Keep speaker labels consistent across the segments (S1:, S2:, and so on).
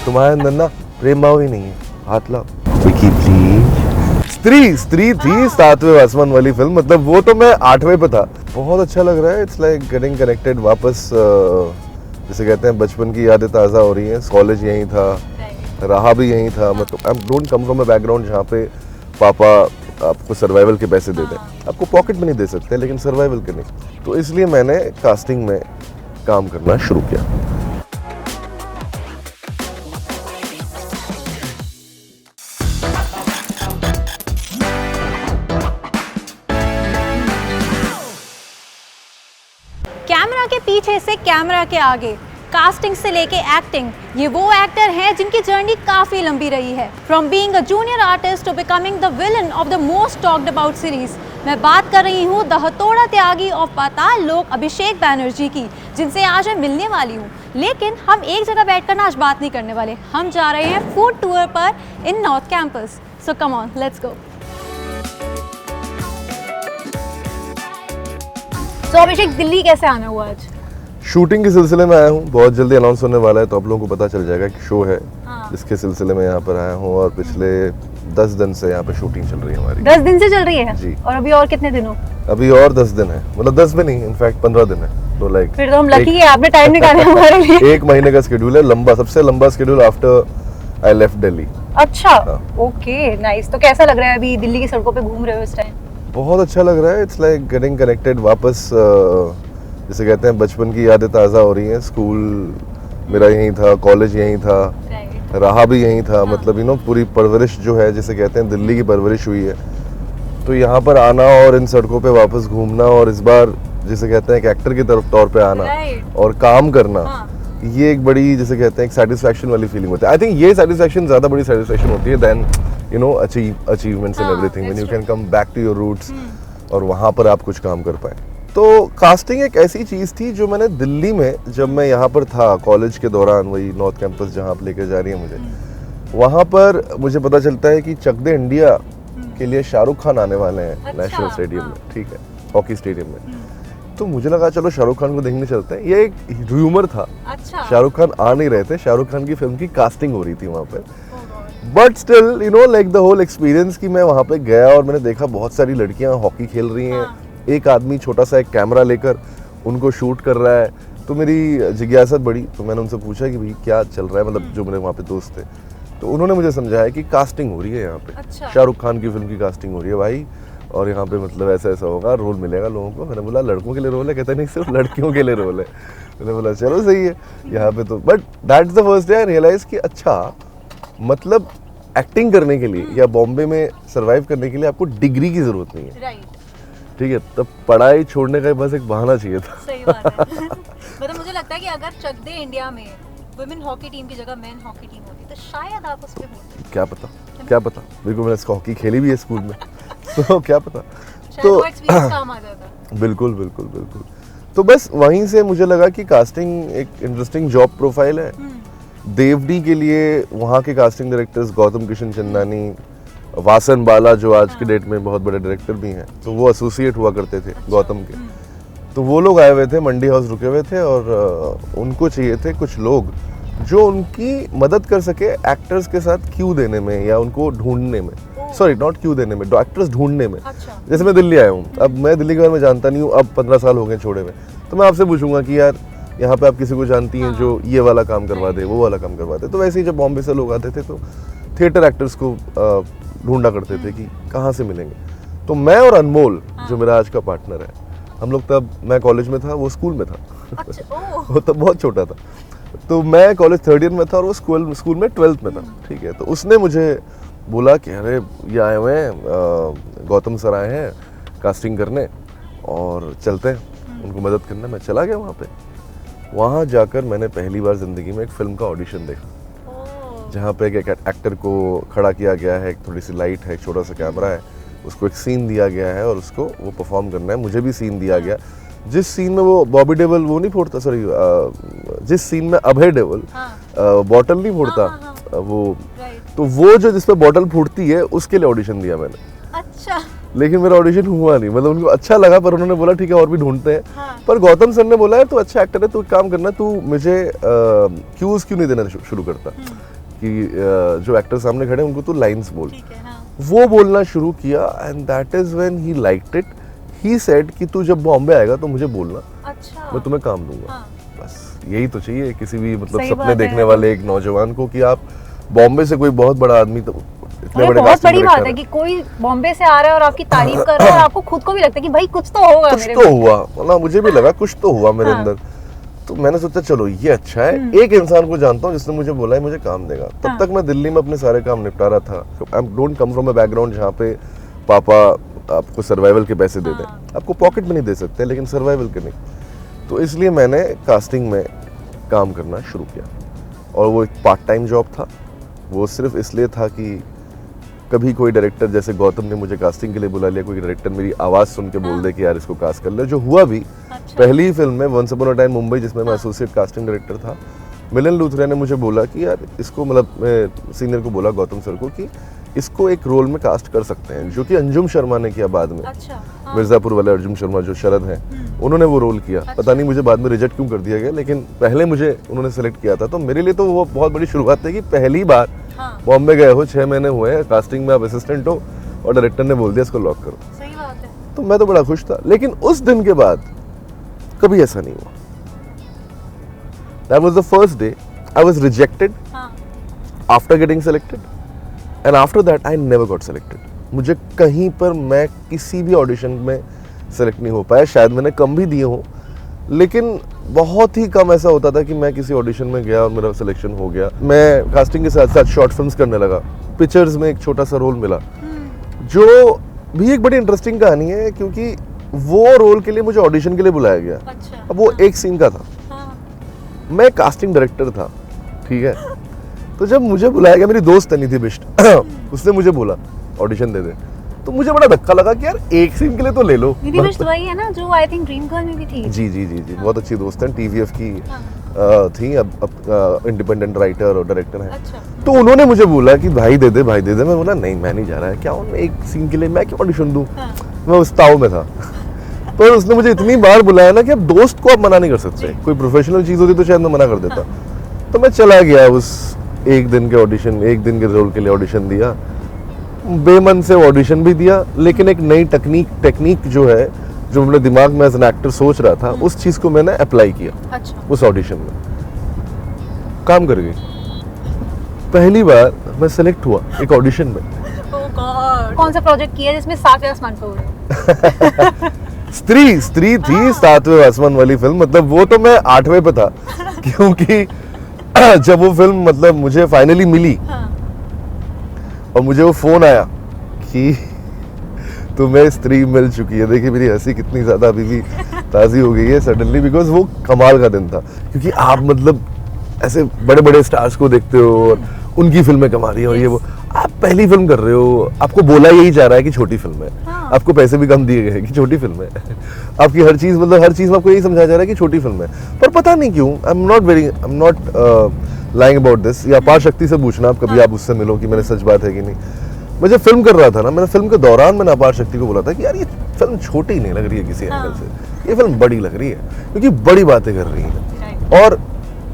S1: तुम्हारे अंदर ना प्रेम भाव ही नहीं है, हाथ लाओ विकी प्लीज। स्त्री थी 7वें आसमान वाली फिल्म, मतलब वो तो मैं 8वें पे था। बहुत अच्छा लग रहा है, इट्स लाइक गेटिंग कनेक्टेड वापस, जैसे कहते हैं बचपन की यादें ताज़ा हो रही हैं। कॉलेज यहीं था, रहा भी यहीं था। मतलब I don't come from a background जहाँ पे पापा आपको सर्वाइवल के पैसे दे दें, आपको पॉकेट मनी दे सकते हैं लेकिन सर्वाइवल के नहीं। तो इसलिए मैंने कास्टिंग में काम करना शुरू किया।
S2: कैमरा के पीछे से कैमरा के आगे, कास्टिंग से लेके एक्टिंग, ये वो एक्टर हैं जिनकी जर्नी काफी लंबी रही है। From being a junior artist to becoming the villain of the most talked about series. मैं बात कर रही हूँ द हथौड़ा त्यागी ऑफ पाताल लोक अभिषेक बैनर्जी की, जिनसे आज मैं मिलने वाली हूँ। लेकिन हम एक जगह बैठकर ना आज बात नहीं करने वाले, हम जा रहे हैं फूड टूर पर in North campus. So come on, let's go. तो अभिषेक, दिल्ली कैसे आना हुआ आज?
S1: शूटिंग के सिलसिले में आया हूँ, बहुत जल्दी अनाउंस होने वाला है तो आप लोगों को पता चल जाएगा कि शो है, जिसके सिलसिले में यहाँ पर आया हूँ। और पिछले 10 दिन से यहाँ पे शूटिंग चल रही है हमारी।
S2: 10 दिन से चल रही है
S1: जी।
S2: और अभी और कितने दिनों?
S1: अभी और 10 दिन है, मतलब 10 भी नहीं, इनफैक्ट 15 दिन है। तो लाइक
S2: फिर तो हम लकी है, आपने टाइम निकाला हमारे लिए।
S1: 1 महीने का शेड्यूल है, लंबा, सबसे लंबा schedule after I left Delhi.
S2: अच्छा, ओके, नाइस। तो कैसा लग रहा है अभी दिल्ली की सड़कों पे घूम रहे हो इस टाइम?
S1: बहुत अच्छा लग रहा है, इट्स लाइक गेटिंग कनेक्टेड वापस, जैसे कहते हैं बचपन की यादें ताज़ा हो रही हैं। स्कूल मेरा यहीं था, कॉलेज यहीं था, रहा भी यहीं था। मतलब पूरी परवरिश जो है, जिसे कहते हैं दिल्ली की परवरिश हुई है। तो यहाँ पर आना और इन सड़कों पे वापस घूमना और इस बार जिसे कहते हैं एक एक्टर के तौर पे आना और काम करना, ये एक बड़ी, जिसे कहते हैं एक सेटिस्फैक्शन वाली फीलिंग होती है। आई थिंक ये सेटिस्फैक्शन ज़्यादा बड़ी सेटिस्फैक्शन होती है then achievements and everything, when you can come back to your roots और वहाँ पर आप कुछ काम कर पाए। तो कास्टिंग एक ऐसी चीज़ थी जो मैंने दिल्ली में, जब मैं यहाँ पर था कॉलेज के दौरान, वही नॉर्थ कैंपस जहाँ आप लेकर जा रही हैं मुझे, वहाँ पर मुझे पता चलता है कि चक दे इंडिया के लिए शाहरुख खान आने वाले हैं नेशनल स्टेडियम में, ठीक है, हॉकी स्टेडियम में। तो मुझे लगा चलो शाहरुख खान को देखने चलते हैं। ये एक र्यूमर था, शाहरुख खान आ नहीं रहे थे, शाहरुख खान की फिल्म की कास्टिंग हो रही थी वहाँ पर। But still like the whole experience कि मैं वहाँ पे गया और मैंने देखा बहुत सारी लड़कियाँ हॉकी खेल रही हैं, एक आदमी छोटा सा एक कैमरा लेकर उनको शूट कर रहा है। तो मेरी जिज्ञासा बढ़ी, तो मैंने उनसे पूछा कि भाई क्या चल रहा है, मतलब जो मेरे वहाँ पे दोस्त थे। तो उन्होंने मुझे समझाया कि कास्टिंग हो रही है यहाँ पे, शाहरुख खान की फिल्म की कास्टिंग हो रही है भाई, और यहाँ पे मतलब ऐसा ऐसा होगा, रोल मिलेगा लोगों को। मैंने बोला लड़कों के लिए रोल है? कहता नहीं, सिर्फ लड़कियों के लिए रोल है। मैंने बोला चलो सही है यहाँ पे। तो but that's the first day I realise कि अच्छा, मतलब एक्टिंग करने के लिए या बॉम्बे में सर्वाइव करने के लिए आपको डिग्री की जरूरत नहीं है, ठीक है। तब पढ़ाई छोड़ने का बस एक बहाना चाहिए था।
S2: सही बात है। मतलब मुझे लगता है कि अगर चक दे इंडिया में वुमेन हॉकी टीम की जगह मेन हॉकी टीम होती तो शायद आप उस पे होते।
S1: क्या पता बिल्कुल, मैंने हॉकी खेली भी है स्कूल में तो क्या पता,
S2: तो एक्सपीरियंस काम आ जाता।
S1: बिल्कुल। तो बस वहीं से मुझे लगा कि कास्टिंग एक इंटरेस्टिंग जॉब प्रोफाइल है। देवडी के लिए वहाँ के कास्टिंग डायरेक्टर्स गौतम किशन चंदानी, वासन बाला जो आज की डेट में बहुत बड़े डायरेक्टर भी हैं, तो वो एसोसिएट हुआ करते थे गौतम के। तो वो लोग आए हुए थे, मंडी हाउस रुके हुए थे और उनको चाहिए थे कुछ लोग जो उनकी मदद कर सके एक्टर्स के साथ क्यू देने में या उनको ढूंढने में, सॉरी नॉट क्यू देने में, एक्टर्स ढूंढने में। जैसे मैं दिल्ली आया हूँ, अब मैं दिल्ली के बारे में जानता नहीं हूँ, अब 15 साल हो गए छोड़े हुए, तो मैं आपसे पूछूंगा कि यार यहाँ पे आप किसी को जानती हैं जो ये वाला काम करवा दे, वो वाला काम करवा दे। तो वैसे ही जब बॉम्बे से लोग आते थे तो थिएटर एक्टर्स को ढूंढा करते थे कि कहाँ से मिलेंगे। तो मैं और अनमोल जो मेरा आज का पार्टनर है, हम लोग तब, मैं कॉलेज में था, वो स्कूल में था। वो तब बहुत छोटा था, तो मैं कॉलेज 3rd ईयर में था और वो स्कूल में 12th में था, ठीक है। तो उसने मुझे बोला कि अरे ये आए हुए हैं गौतम सर आए हैं कास्टिंग करने और चलते हैं उनको मदद करना। मैं चला गया वहाँ पे। वहाँ जाकर मैंने पहली बार ज़िंदगी में एक फ़िल्म का ऑडिशन देखा, जहाँ पे एक एक्टर को खड़ा किया गया है, एक थोड़ी सी लाइट है, एक छोटा सा कैमरा है, उसको एक सीन दिया गया है और उसको वो परफॉर्म करना है। मुझे भी सीन दिया गया, जिस सीन में वो बॉबी देओल वो नहीं फोड़ता, सॉरी जिस सीन में अभय देओल बॉटल नहीं फोड़ता, वो तो वो जो जिस पे बॉटल फूटती है उसके लिए ऑडिशन दिया मैंने।
S2: अच्छा।
S1: लेकिन मेरा ऑडिशन हुआ नहीं, मतलब उनको अच्छा लगा पर उन्होंने बोला ठीक है और भी ढूंढते हैं।
S2: हाँ।
S1: पर गौतम सर ने बोला है तू अच्छा एक्टर है, तू एक काम करना, तू मुझे क्यूज क्यों नहीं देना शुरू करता कि जो एक्टर सामने खड़े हैं उनको तू लाइंस बोल।
S2: ठीक है, हाँ।
S1: वो बोलना शुरू किया and that is when he liked it. He said कि तू जब बॉम्बे आएगा तो मुझे बोलना,
S2: अच्छा।
S1: मैं तुम्हें काम दूंगा।
S2: हाँ।
S1: बस यही तो चाहिए किसी भी मतलब
S2: सही
S1: सपने
S2: बात
S1: देखने
S2: है।
S1: वाले एक नौजवान को कि आप बॉम्बे से कोई बहुत बड़ा आदमी, तो इतने
S2: और
S1: बड़े
S2: बहुत
S1: casting
S2: बड़ी बात
S1: director
S2: है कि कोई बॉम्बे से आ रहा है और आपकी तारीफ कर रहा है और आपको खुद को भी लगता है कि भाई कुछ तो होगा
S1: कुछ
S2: मेरे
S1: तो
S2: में।
S1: हुआ, मतलब मुझे भी लगा कुछ तो हुआ मेरे
S2: हाँ।
S1: अंदर। तो मैंने सोचा चलो ये अच्छा है, एक इंसान को जानता हूँ जिसने मुझे बोला है मुझे काम देगा। तब
S2: हाँ।
S1: तक मैं दिल्ली में अपने सारे काम निपटा रहा था। I don't come from a background जहाँ पे पापा आपको सर्वाइवल के पैसे दे दें, आपको पॉकेट में नहीं दे सकते लेकिन सर्वाइवल के नहीं। तो इसलिए मैंने कास्टिंग में काम करना शुरू किया और वो एक पार्ट टाइम जॉब था। वो सिर्फ इसलिए था कि कभी कोई डायरेक्टर, जैसे गौतम ने मुझे कास्टिंग के लिए बुला लिया, कोई डायरेक्टर मेरी आवाज़ सुन के बोल दे कि यार इसको कास्ट कर ले, जो हुआ भी।
S2: अच्छा।
S1: पहली ही फिल्म में once upon a time Mumbai, जिसमें मैं एसोसिएट कास्टिंग डायरेक्टर था, मिलन लूथरा ने मुझे बोला कि यार इसको, मतलब मैं सीनियर को बोला गौतम सर को कि इसको एक रोल में कास्ट कर सकते हैं, जो कि अंजुम शर्मा ने किया बाद में।
S2: अच्छा। हाँ।
S1: मिर्ज़ापुर वाले अर्जुन शर्मा जो शरद हैं, उन्होंने वो रोल किया। पता नहीं मुझे बाद में रिजेक्ट क्यों कर दिया गया, लेकिन पहले मुझे उन्होंने सेलेक्ट किया था। तो मेरे लिए तो वो बहुत बड़ी शुरुआत थी कि पहली बार
S2: हाँ।
S1: बॉम्बे गए हो, 6 महीने हुए हैं, कास्टिंग में आप असिस्टेंट हो और डायरेक्टर ने बोल दिया इसको लॉक करो।
S2: सही बात है।
S1: तो मैं तो बड़ा खुश था, लेकिन उस दिन के बाद कभी ऐसा नहीं हुआ। That was the first day. I was rejected
S2: हाँ।
S1: after getting selected, and after that I never got selected. मुझे कहीं पर मैं किसी भी ऑडिशन में सेलेक्ट नहीं हो पाया। शायद मैंने कम भी दिए हों, लेकिन बहुत ही कम ऐसा होता था कि मैं किसी ऑडिशन में गया और मेरा सिलेक्शन हो गया। मैं कास्टिंग के साथ साथ शॉर्ट फिल्म्स करने लगा। पिक्चर्स में एक छोटा सा रोल मिला, जो भी एक बड़ी इंटरेस्टिंग कहानी है, क्योंकि वो रोल के लिए मुझे ऑडिशन के लिए बुलाया गया।
S2: अच्छा।
S1: अब वो एक सीन का था,
S2: हाँ।
S1: मैं कास्टिंग डायरेक्टर था, ठीक है। तो जब मुझे बुलाया गया, मेरी दोस्त है निधि बिष्ट, उसने मुझे बोला ऑडिशन दे दे। तो मुझे बड़ा धक्का लगा कि यार एक सीन के लिए तो ले लो।
S2: निधि बिष्ट वही है ना जो आई थिंक ड्रीम गर्ल में भी थी।
S1: जी जी जी जी, बहुत अच्छी दोस्त हैं, टीवीएफ की थी, अब इंडिपेंडेंट राइटर और डायरेक्टर हैं।
S2: अच्छा।
S1: तो उन्होंने मुझे बोला कि भाई दे दे, भाई दे दे। मैं बोला नहीं, मैं नहीं जा रहा है, क्या मैं एक सीन के लिए मैं क्यों ऑडिशन दूं।
S2: हाँ।
S1: मैं उस ताव में था। पर उसने मुझे इतनी बार बुलाया ना कि अब दोस्त को आप मना नहीं कर सकते। कोई प्रोफेशनल चीज़ होती तो शायद मैं मना कर देता। तो मैं चला गया उस एक दिन के ऑडिशन, एक दिन के रोल के लिए ऑडिशन दिया। बेमन से ऑडिशन भी दिया, लेकिन एक नई टेक्निक जो है, जो मेरे दिमाग में एज एन एक्टर सोच रहा था, उस चीज़ को मैंने अप्लाई किया।
S2: अच्छा।
S1: उस ऑडिशन में काम कर गई। पहली बार मैं सेलेक्ट हुआ एक ऑडिशन में।
S2: Oh God. कौन सा प्रोजेक्ट किया जिसमें सातवें आसमान पर उड़े?
S1: स्त्री थी सातवें आसमान वाली फिल्म, मतलब वो तो मैं 8वें पे था, क्योंकि जब वो फिल्म मतलब मुझे फाइनली मिली
S2: हाँ।
S1: और मुझे वो फोन आया कि तुम्हें स्त्री मिल चुकी है। देखिए मेरी हंसी कितनी ज्यादा अभी भी ताज़ी हो गई है सडनली, बिकॉज वो कमाल का दिन था। क्योंकि आप मतलब ऐसे बड़े बड़े स्टार्स को देखते हो और उनकी फिल्में कमा रही है और ये वो, आप पहली फिल्म कर रहे हो, आपको बोला यही जा रहा है कि छोटी फिल्म है।
S2: हाँ।
S1: आपको पैसे भी कम दिए गए हैं कि छोटी फिल्म है। आपकी हर चीज़, मतलब हर चीज़ में आपको यही समझाया जा रहा है कि छोटी फिल्म है। पर पता नहीं क्यों, I am not lying about this. या अपार शक्ति से पूछना आप कभी, आप उससे मिलो कि मैंने सच बात है कि नहीं। मैं जब फिल्म कर रहा था ना, मैंने फिल्म के दौरान मैंने अपार शक्ति को बोला था कि यार ये फिल्म छोटी नहीं लग रही है किसी एंगल से, ये फिल्म बड़ी लग रही है, क्योंकि बड़ी बातें कर रही है। और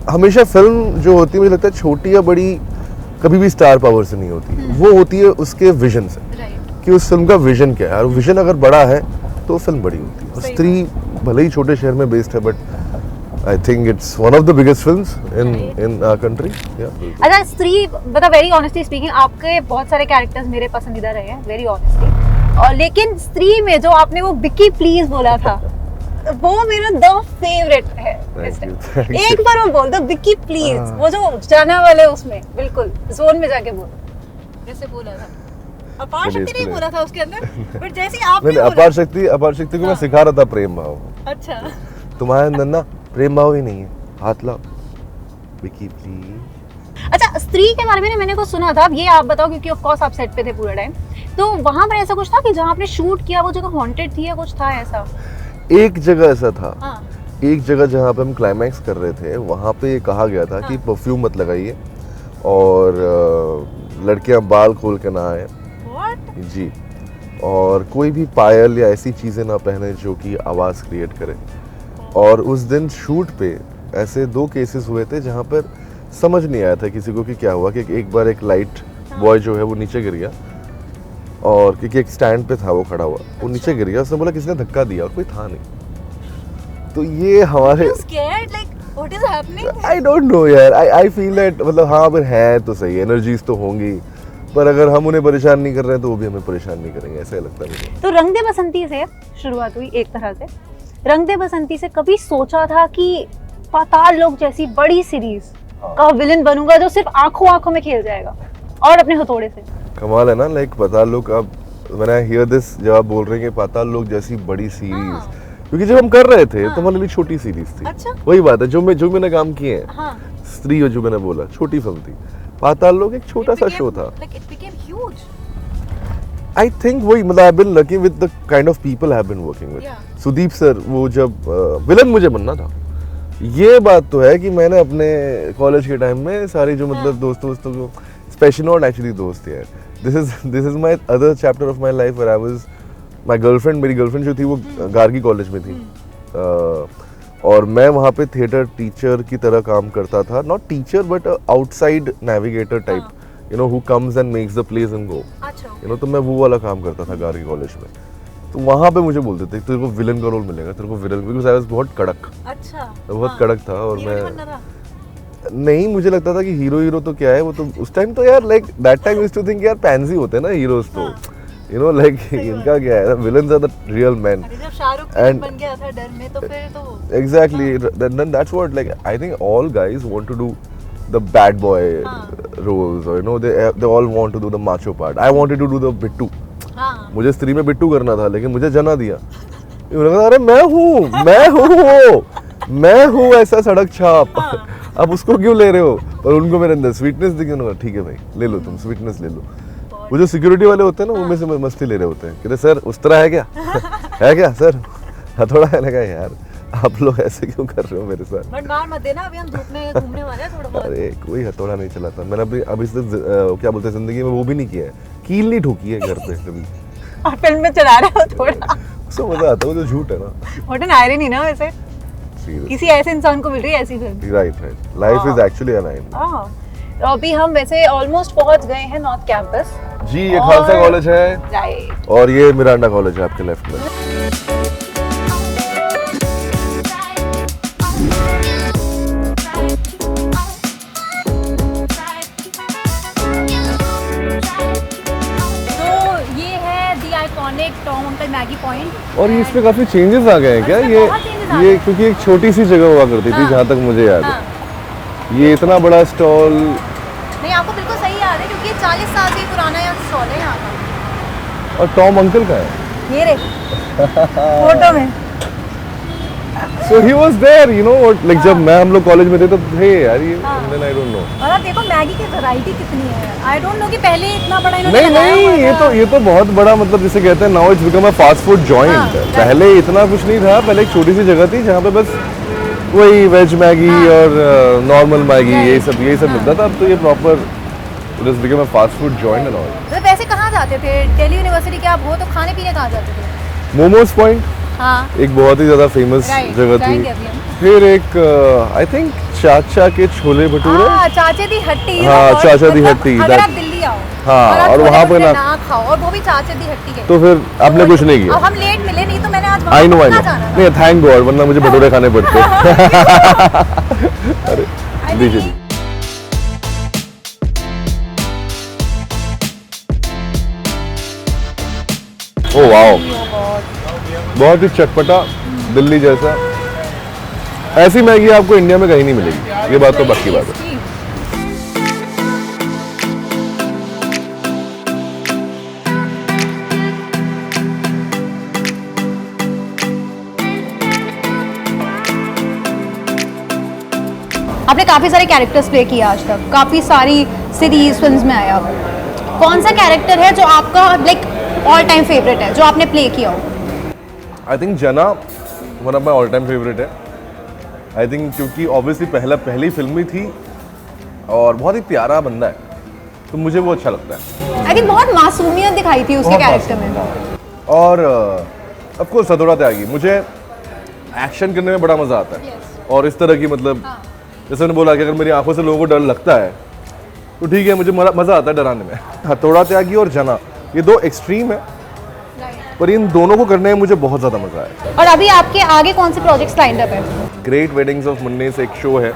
S1: हमेशा फिल्म जो होती है, मुझे लगता है छोटी या बड़ी कभी भी स्टार पावर से नहीं होती, वो होती है उसके विजन से, कि उस फिल्म का विजन क्या है। और विजन अगर बड़ा है तो फिल्म बड़ी होती है। और स्त्री भले ही छोटे शहर में बेस्ड है, but I think it's one of the biggest films in our country.
S2: अच्छा, स्त्री, मतलब वेरी ऑनेस्टली स्पीकिंग, आपके बहुत सारे कैरेक्टर्स मेरे पसंदीदा रहे हैं, वेरी ऑनेस्टली। और लेकिन स्त्री में जो आपने वो विक्की प्लीज बोला था, वो मेरा द फेवरेट है।
S1: Thank you.
S2: एक बार वो बोल दो विक्की प्लीज, वो जो जाना वाले उसमें बिल्कुल जोन में जाके बोलो जैसे बोला था। अपार शक्ति नहीं बोला था उसके अंदर, बट जैसे आपने
S1: मैंने अपार शक्ति को मैं सिखा रहा था प्रेम भाव।
S2: अच्छा।
S1: तुम्हारे अंदर ना प्रेम भाव ही नहीं है, हाथ लाओ विक्की प्लीज।
S2: अच्छा, स्त्री के बारे में मैंने कुछ सुना था, अब ये आप बताओ, क्योंकि ऑफ कोर्स आप सेट पे थे पूरा टाइम, तो वहां पर ऐसा कुछ था कि जहाँ आपने शूट किया वो जगह हॉन्टेड थी या कुछ था ऐसा?
S1: एक जगह ऐसा था।
S2: हाँ।
S1: एक जगह जहाँ पे हम क्लाइमैक्स कर रहे थे, वहाँ पे कहा गया था कि परफ्यूम मत लगाइए और लड़कियां बाल खोल के ना आए।
S2: What?
S1: जी, और कोई भी पायल या ऐसी चीज़ें ना पहने जो कि आवाज़ क्रिएट करे। और उस दिन शूट पे ऐसे 2 केसेस हुए थे जहाँ पर समझ नहीं आया था किसी को कि क्या हुआ, कि एक बार एक लाइट बॉय जो है वो नीचे गिर गया, और क्योंकि एक स्टैंड पे था वो खड़ा हुआ, वो नीचे गिर गया, उसने बोला किसने धक्का दिया, और कोई था नहीं। तो ये हमारे आई डोंट नो यार, आई फील दैट मतलब हाँ पर है तो सही, एनर्जीज तो होंगी, पर अगर हम उन्हें परेशान नहीं कर रहे हैं तो वो भी हमें परेशान नहीं करेंगे, ऐसा लगता है मुझे।
S2: तो रंग दे बसंती से शुरुआत हुई एक तरह से। रंग दे बसंती से कभी सोचा था कि पाताल लोक जैसी बड़ी सीरीज का विलन बनूंगा जो सिर्फ आंखों आंखों में खेल जाएगा और अपने हथौड़े से?
S1: कमाल है ना, लाइक पाताल लोक, अब मैंने हियर दिस जब आप बोल रहे हैं कि पाताल लोक जैसी बड़ी सीरीज, क्योंकि जब हम कर रहे थे तो हमारे लिए छोटी सीरीज थी।
S2: अच्छा? वही
S1: वही बात है जो मैंने काम किए हैं। हाँ। स्त्री जो मैंने बोला छोटी फिल्म थी, पाताल लोक एक छोटा सा शो था। आई थिंक वही मतलब I have been lucky with the kind of people I have been working with. Sudeep sir, वो जब विलन मुझे बनना था, ये बात तो है कि मैंने अपने कॉलेज के टाइम में सारे जो मतलब दोस्तों को, स्पेशली नॉट एक्चुअली दोस्त यार, this is my other chapter of my life where I was my girlfriend, मेरी गर्लफ्रेंड जो थी वो गार्गी कॉलेज में थी, और मैं वहाँ पे थिएटर टीचर की तरह काम करता था, not teacher but outside navigator type, you know, who comes and makes the place and go, you know, तो मैं वो वाला काम करता था गार्गी कॉलेज में। तो वहाँ पे मुझे बोलते थे तेरे को विलन का रोल मिलेगा, तेरे को विलन, बिकॉज़ आई वाज बहुत कड़क।
S2: अच्छा,
S1: बहुत कड़क था, और मैं नहीं, मुझे लगता था कि हीरो तो क्या है, वो तो उस टाइम तो यार like that time used to think यार पैंसी होते हैं ना हीरोज, तो यू नो लाइक इनका क्या है, villains are the real man.
S2: जब शाहरुख खान बन गया था डर में, तो फिर तो
S1: exactly that's what, like I think all guys want to do the bad boy roles, or you know they all want to do the macho part. I wanted to do the Bittu. मुझे स्त्री में बिट्टू करना था, लेकिन मुझे जना दिया। अरे मैं हूँ ऐसा सड़क छाप, अब उसको क्यों ले रहे हो? पर उनको मेरे अंदर स्वीटनेस दिखी, उन्होंने ठीक है भाई ले लो, तुम स्वीटनेस ले लो। वो जो सिक्योरिटी वाले होते हैं ना, उनमें से मस्ती ले रहे होते हैं, कहते सर उस तरह है क्या? है क्या सर? हथौड़ा है लगा यार, आप लोग ऐसे क्यों कर रहे हो मेरे साथ?
S2: बट मार मत देना, अभी हम धूप में घूमने वाले हैं थोड़ा बहुत।
S1: अरे कोई हथौड़ा नहीं चलाता मैंने, अभी तक क्या बोलते हैं जिंदगी में वो भी नहीं किया है, कील नहीं ठोकी है घर पे कभी।
S2: और फिल्म में चला रहे हो थोड़ा,
S1: उसको मजा आता है, वो जो झूठ है ना।
S2: व्हाट एन आयरनी ना, वैसे किसी ऐसे इंसान को मिल रही है ऐसी film.
S1: Right, life is actually a line.
S2: तो अभी हम वैसे ऑलमोस्ट पहुंच गए हैं नॉर्थ कैंपस
S1: जी। ये खालसा कॉलेज है,
S2: राइट,
S1: और ये मिरांडा कॉलेज है आपके लेफ्ट में।
S2: Tom uncle Maggi point.
S1: और इसमें काफी चेंजेस आ गए हैं क्या? ये क्योंकि एक छोटी सी जगह हुआ करती थी जहाँ तक मुझे याद है, ये इतना बड़ा स्टॉल
S2: नहीं, आपको बिल्कुल सही याद है क्योंकि ये 40 साल से पुराना यहाँ स्टॉल है यहाँ का।
S1: और टॉम अंकल का है
S2: ये रे फोटो में।
S1: So he was there, you know what, like जब हम लोग कॉलेज में थे तो थे यार ये, then I don't know।
S2: और आप देखो मैगी की वैरायटी कितनी है, I don't know कि पहले इतना बड़ा इन्होंने
S1: नहीं, ये तो बहुत बड़ा, मतलब जिसे कहते हैं now it's become a fast food joint। पहले इतना कुछ नहीं था, पहले एक छोटी सी जगह थी जहाँ पे बस वही वेज मैगी और नॉर्मल मैगी यही सब मिलता था। अब तो ये proper it has become a fast food joint and all।
S2: तो वैसे कहाँ जाते थे? दिल्ली यूनिवर्सिटी के आप हो तो खाने पीने कहाँ जाते थे?
S1: मोमोज पॉइंट,
S2: हाँ,
S1: एक बहुत ही ज्यादा फेमस जगह थी। फिर एक आई थिंक चाचा के छोले भटूरे,
S2: चाचे दी हट्टी।
S1: हाँ, चाचा दी हट्टी।
S2: अगर आप दिल्ली आओ,
S1: हाँ, और वहाँ पे ना
S2: खाओ, और वो भी चाचे दी हट्टी के,
S1: तो फिर आपने कुछ नहीं किया।
S2: अब हम लेट मिले, नहीं तो मैंने आज
S1: आई नो नहीं, थैंक गॉड, वरना मुझे भटूरे खाने पड़ते। अरे दीजिए। ओह वाओ, बहुत ही चटपटा, दिल्ली जैसा। ऐसी मैगी आपको इंडिया में कहीं नहीं मिलेगी, ये बात तो पक्की बात है।
S2: आपने काफी सारे कैरेक्टर्स प्ले किए आज तक, काफी सारी सीरीज फिल्म्स में आया, कौन सा कैरेक्टर है जो आपका लाइक ऑल टाइम फेवरेट है जो आपने प्ले किया हो?
S1: आई थिंक जना one of my all time favourite है। आई थिंक क्योंकि ऑब्वियसली पहली फिल्म ही थी, और बहुत ही प्यारा बंदा है, तो मुझे वो अच्छा लगता है।
S2: आई थिंक बहुत मासूमियत दिखाई थी उसके कैरेक्टर में।
S1: और ऑफ कोर्स हथौड़ा त्यागी, मुझे एक्शन करने में बड़ा मज़ा आता है। और इस तरह की मतलब जैसे मैंने बोला कि अगर मेरी आंखों से लोगों को डर लगता है तो ठीक है, मुझे मज़ा आता है डराने में। हथौड़ा त्यागी और जना, ये दो एक्सट्रीम है, पर इन दोनों को करने में मुझे बहुत ज़्यादा मज़ा आया।
S2: और अभी आपके आगे कौन से प्रोजेक्ट्स लाइंड अप है?
S1: ग्रेट वेडिंग्स ऑफ मुन्नीस एक शो है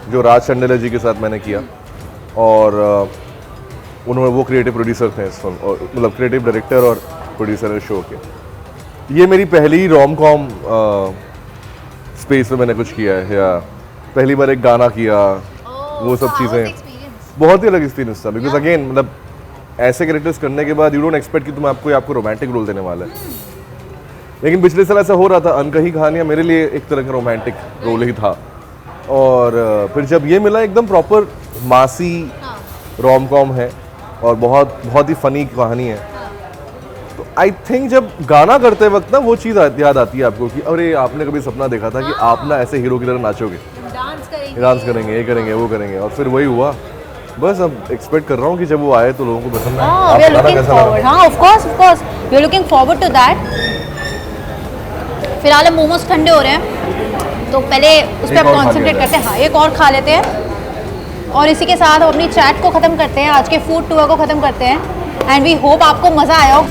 S1: जो राज चंडेला जी के साथ मैंने किया, और उन्होंने वो क्रिएटिव प्रोड्यूसर थे इस फिल्म, और मतलब क्रिएटिव डायरेक्टर और प्रोड्यूसर है शो के। ये मेरी पहली रोम कॉम स्पेस में मैंने कुछ किया है, या पहली बार एक गाना किया, वो सब चीज़ें बहुत ही अलग एक्सपीरियंस था। बिकॉज अगेन मतलब ऐसे कैरेक्टर्स करने के बाद यू डोंट एक्सपेक्ट कि तुम आपको रोमांटिक रोल देने वाला है, लेकिन पिछले साल ऐसा हो रहा था। अनकही कहानियाँ मेरे लिए एक तरह का रोमांटिक रोल ही था, और फिर जब ये मिला एकदम प्रॉपर मासी रोम कॉम है और बहुत ही फनी कहानी है, तो आई थिंक जब गाना करते वक्त ना वो चीज़ याद आती है आपको कि अरे आपने कभी सपना देखा था कि आप ना ऐसे हीरो की तरह नाचोगे, डांस करेंगे, ये करेंगे, वो करेंगे, और फिर वही हुआ। बस अब एक्सपेक्ट कर रहा हूँ कि जब वो आए तो लोगों को पसंद आए।
S2: हाँ, we are looking forward. हाँ, of course, we are looking forward to that. फिलहाल हम मोमोज ठंडे हो रहे हैं, तो पहले उस पर
S1: एक और खा
S2: कॉन्सेंट्रेट
S1: लिया
S2: करते हैं। हाँ, एक और खा लेते हैं, और इसी के साथ हम अपनी चैट को ख़त्म करते हैं, आज के फूड टूर को ख़त्म करते हैं। एंड वी होप आपको मज़ा आया हो।